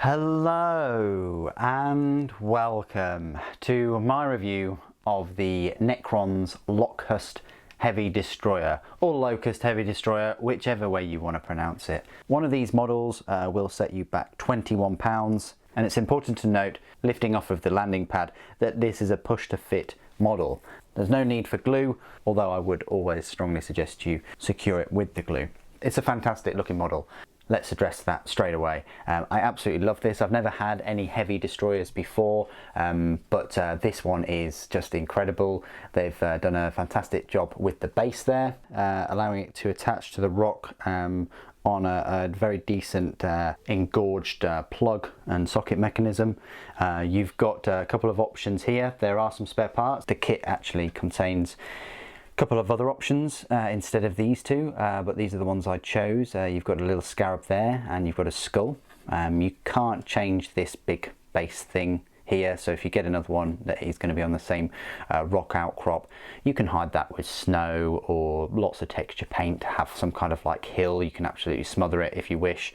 Hello and welcome to my review of the Necrons Lockhust Heavy Destroyer, or Lokhust Heavy Destroyer, whichever way you want to pronounce it. One of these models will set you back £21, and it's important to note, lifting off of the landing pad, that this is a push to fit model. There's no need for glue, although I would always strongly suggest you secure it with the glue. It's a fantastic looking model. Let's address that straight away. I absolutely love this. I've never had any heavy destroyers before, but this one is just incredible. They've done a fantastic job with the base there, allowing it to attach to the rock on a very decent engorged plug and socket mechanism. You've got a couple of options here. There are some spare parts. The kit actually contains couple of other options instead of these two, but these are the ones I chose. You've got a little scarab there and you've got a skull. You can't change this big base thing here, so if you get another one that is going to be on the same rock outcrop, you can hide that with snow or lots of texture paint to have some kind of like hill. You can absolutely smother it if you wish.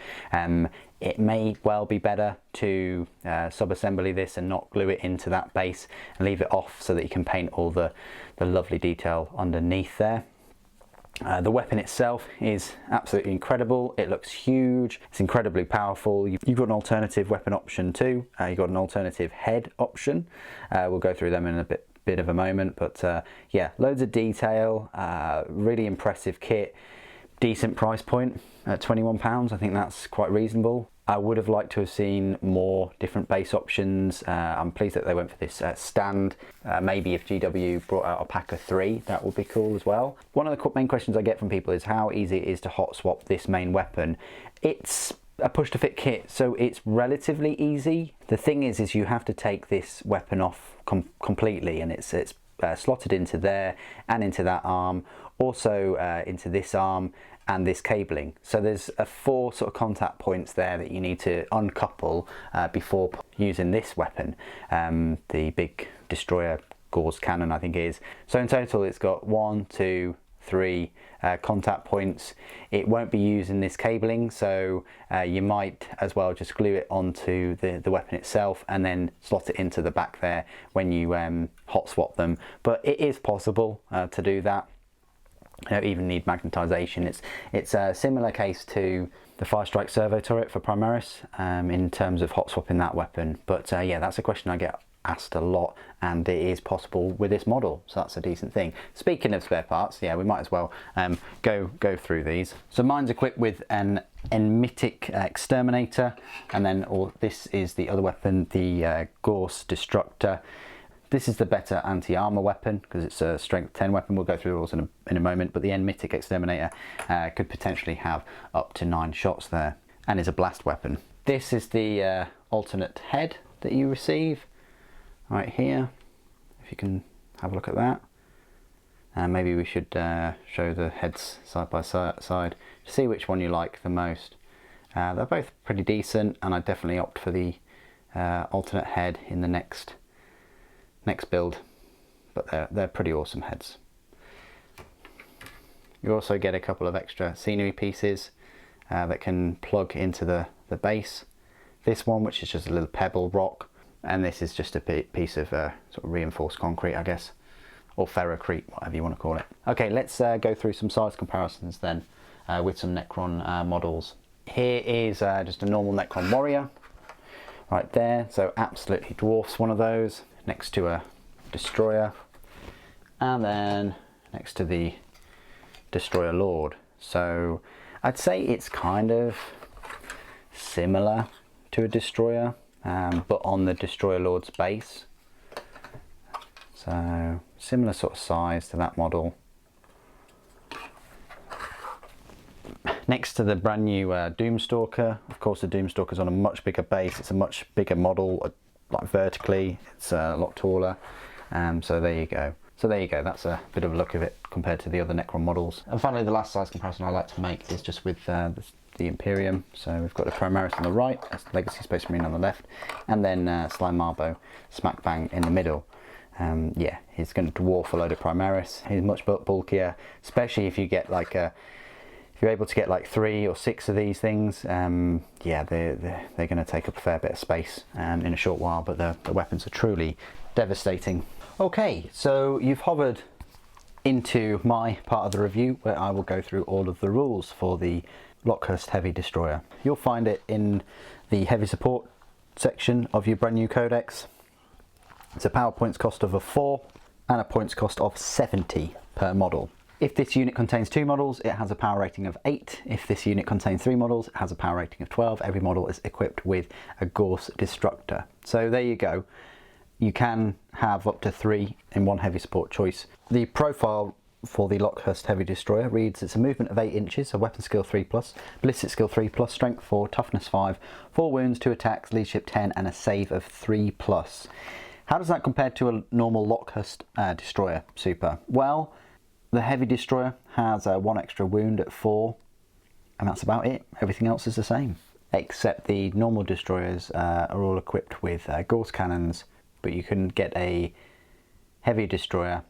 It may well be better to sub-assembly this and not glue it into that base and leave it off so that you can paint all the lovely detail underneath there. The weapon itself is absolutely incredible. It looks huge, it's incredibly powerful. You've got an alternative weapon option too. You've got an alternative head option. We'll go through them in a bit of a moment, but yeah, loads of detail, really impressive kit. Decent price point at £21. I think that's quite reasonable. I would have liked to have seen more different base options. I'm pleased that they went for this stand. Maybe if GW brought out a pack of 3, that would be cool as well. One of the main questions I get from people is how easy it is to hot swap this main weapon. It's a push to fit kit, so it's relatively easy. The thing is you have to take this weapon off completely, and it's slotted into there and into that arm, also into this arm and this cabling. So there's 4 sort of contact points there that you need to uncouple before using this weapon, the big destroyer gauze cannon I think it is. So in total it's got 1, 2, 3 contact points. It won't be using this cabling, so you might as well just glue it onto the weapon itself and then slot it into the back there when you hot swap them. But it is possible to do that. You don't even need magnetisation. It's a similar case to the Firestrike servo turret for Primaris in terms of hot swapping that weapon. But yeah, that's a question I get asked a lot, and it is possible with this model, so that's a decent thing. Speaking of spare parts, yeah, we might as well go through these. So mine's equipped with an Enmitic exterminator, and then this is the other weapon, the Destructor. This is the better anti-armor weapon because it's a strength 10 weapon. We'll go through the rules in a moment, but the Enmitic exterminator could potentially have up to 9 shots there and is a blast weapon. This is the alternate head that you receive right here, if you can have a look at that. And maybe we should show the heads side by side to see which one you like the most. They're both pretty decent, and I definitely opt for the alternate head in the next build, but they're pretty awesome heads. You also get a couple of extra scenery pieces that can plug into the base. This one, which is just a little pebble rock, and this is just a piece of sort of reinforced concrete, I guess, or ferrocrete, whatever you want to call it. Okay, let's go through some size comparisons then with some Necron models. Here is just a normal Necron warrior right there, so absolutely dwarfs one of those, next to a destroyer, and then next to the destroyer lord. So I'd say it's kind of similar to a destroyer, but on the destroyer lord's base. So similar sort of size to that model. Next to the brand new Stalker. Of course, the Stalker's on a much bigger base. It's a much bigger model, like vertically. It's a lot taller. So there you go. That's a bit of a look of it compared to the other Necron models. And finally, the last size comparison I like to make is just with the Imperium. So we've got the Primaris on the right, that's the Legacy Space Marine on the left, and then Sly Marbo smack bang in the middle. Yeah, he's going to dwarf a load of Primaris. He's much bulkier, especially if you get like If you're able to get like 3 or 6 of these things, yeah, they're going to take up a fair bit of space in a short while, but the weapons are truly devastating. Okay, so you've hovered into my part of the review where I will go through all of the rules for the Lockhust Heavy Destroyer. You'll find it in the heavy support section of your brand new codex. It's a power points cost of 4 and a points cost of 70 per model. If this unit contains 2 models, it has a power rating of 8. If this unit contains 3 models, it has a power rating of 12. Every model is equipped with a Gorse Destructor. So there you go. You can have up to 3 in one heavy support choice. The profile for the Lockhust Heavy Destroyer reads: it's a movement of 8 inches, a weapon skill 3+, ballistic skill 3+, strength 4, toughness 5, 4 wounds, 2 attacks, leadership 10, and a save of 3+. How does that compare to a normal Lockhust Destroyer Super? Well, the Heavy Destroyer has 1 extra wound at 4, and that's about it. Everything else is the same, except the normal destroyers are all equipped with Gorse cannons, but you can get a Heavy Destroyer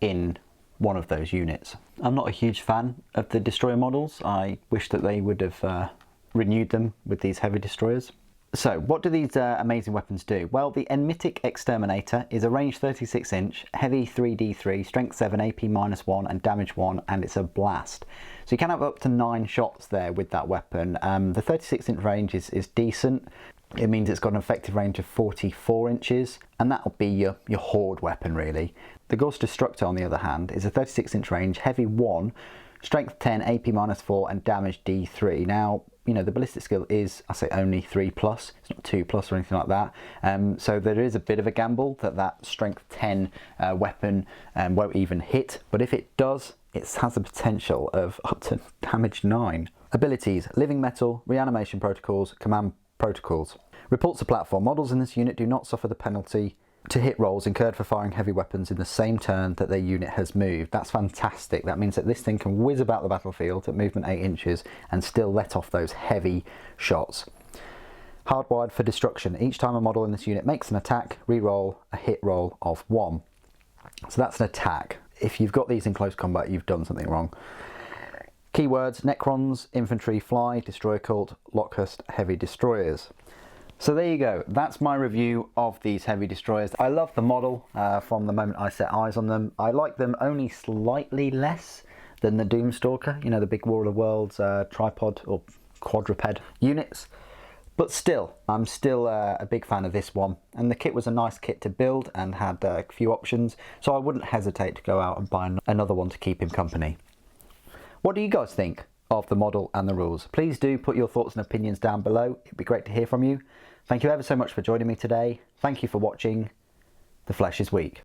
in one of those units. I'm not a huge fan of the destroyer models. I wish that they would have renewed them with these heavy destroyers. So what do these amazing weapons do? Well, the Enmitic Exterminator is a range 36 inch, heavy 3d3, strength 7, AP -1 and damage 1, and it's a blast. So you can have up to 9 shots there with that weapon. The 36 inch range is decent. It means it's got an effective range of 44 inches, and that'll be your horde weapon really. The Gorse Destructor, on the other hand, is a 36 inch range, heavy 1, strength 10, AP -4 and damage D3. Now, you know, the ballistic skill is, I say, only 3+, it's not 2+ or anything like that. So there is a bit of a gamble that strength 10 weapon won't even hit, but if it does, it has the potential of up to damage 9. Abilities: Living Metal, Reanimation Protocols, Command Protocols. Reports to platform: models in this unit do not suffer the penalty to hit rolls incurred for firing heavy weapons in the same turn that their unit has moved. That's fantastic. That means that this thing can whiz about the battlefield at movement 8 inches and still let off those heavy shots. Hardwired for destruction. Each time a model in this unit makes an attack, re-roll a hit roll of 1. So that's an attack. If you've got these in close combat, you've done something wrong. Keywords: Necrons, Infantry, Fly, Destroyer Cult, Lockhust Heavy Destroyers. So there you go, that's my review of these heavy destroyers. I love the model from the moment I set eyes on them. I like them only slightly less than the Doomstalker, you know, the big War of the Worlds tripod or quadruped units. But still, I'm still a big fan of this one. And the kit was a nice kit to build and had a few options, so I wouldn't hesitate to go out and buy another one to keep him company. What do you guys think of the model and the rules? Please do put your thoughts and opinions down below. It'd be great to hear from you. Thank you ever so much for joining me today. Thank you for watching. The flesh is weak.